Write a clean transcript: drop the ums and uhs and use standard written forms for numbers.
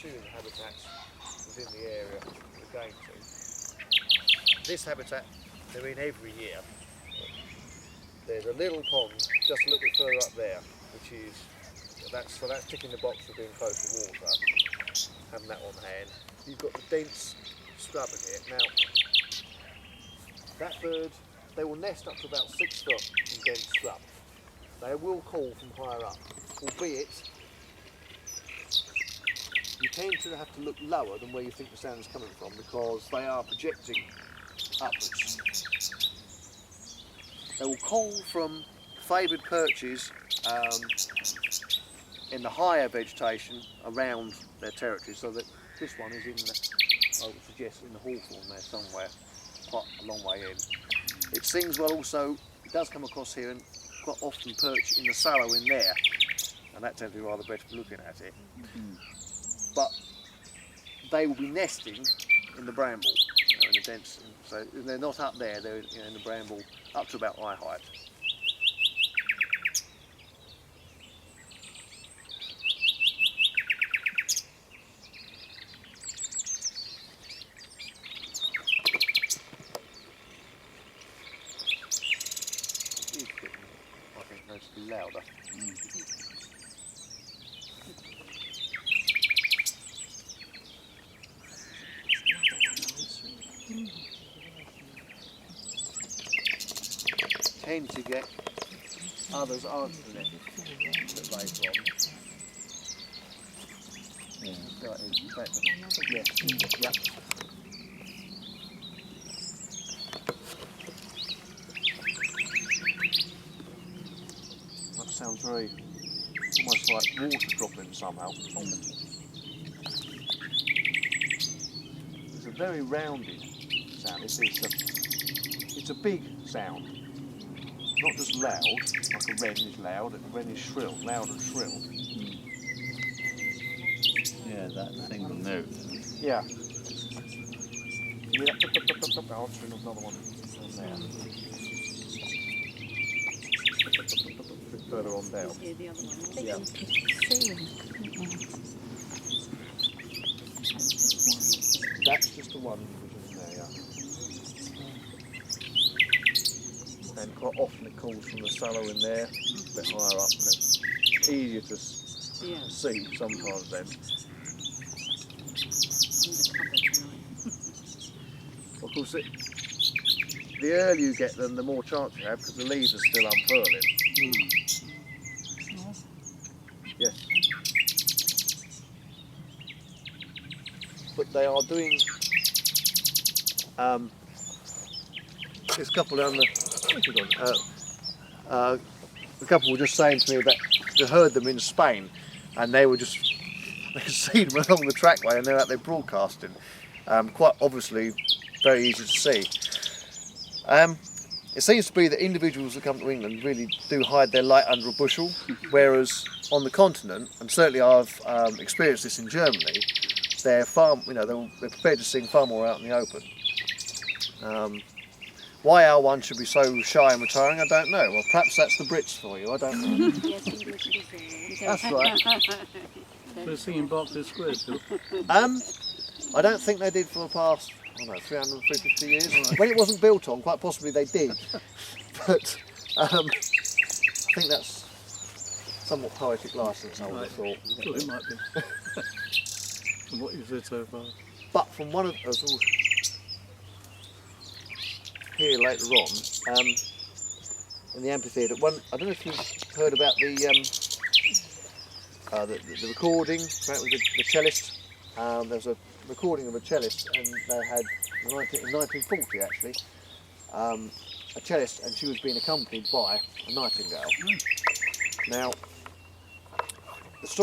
pursuing habitats within the area we're going to. This habitat they're in every year. There's a little pond just a little bit further up there, which is that's ticking the box for being close to water. Having that on hand. You've got the dense scrub in here. Now, that bird, they will nest up to about 6 foot in dense scrub. They will call from higher up, albeit you tend to have to look lower than where you think the sound is coming from because they are projecting upwards. They will call from favoured perches in the higher vegetation around their territory, so that this one is in the, I would suggest, in the hawthorn there somewhere, quite a long way in. It sings well also, it does come across here and quite often perch in the sallow in there, and that tends to be rather better for looking at it. But they will be nesting in the bramble, in the dense, so they're not up there, they're in the bramble up to about eye height. I think those should be louder. Tend to get others answering it a bit later on. Yeah, yes. Yep. That sounds very, almost like water dropping somehow. It's a very rounded sound. It's a big sound. Not just loud, like a wren is loud, a wren is shrill, loud and shrill. Yeah, that single note. Yeah. Yeah, answering another one there. A bit further on down. Hear the other one. Yeah. That's just the one which is there, yeah. And quite often it calls from the sallow in there, a bit higher up, and it's easier to see sometimes then. Of course, the earlier you get them, the more chance you have, because the leaves are still unfurling. Yes. But they are doing this couple down the. A couple were just saying to me that they heard them in Spain, and they could see them along the trackway, and they're out there broadcasting. Quite obviously, very easy to see. It seems to be that individuals that come to England really do hide their light under a bushel, whereas on the continent, and certainly I've experienced this in Germany, they're prepared to sing far more out in the open. Why our one should be so shy and retiring, I don't know. Well, perhaps that's the Brits for you, I don't know. Yes, English is That's right. They're singing Berkeley Square still. I don't think they did for the past, 350 years. When it wasn't built on, quite possibly they did. But I think that's somewhat poetic licence, I would have thought. Well, it might be. From what you've said so far. But from one of us here later on, in the amphitheatre, I don't know if you've heard about the recording with the cellist. There's a recording of a cellist, and they had in 1940 actually a cellist, and she was being accompanied by a nightingale. Now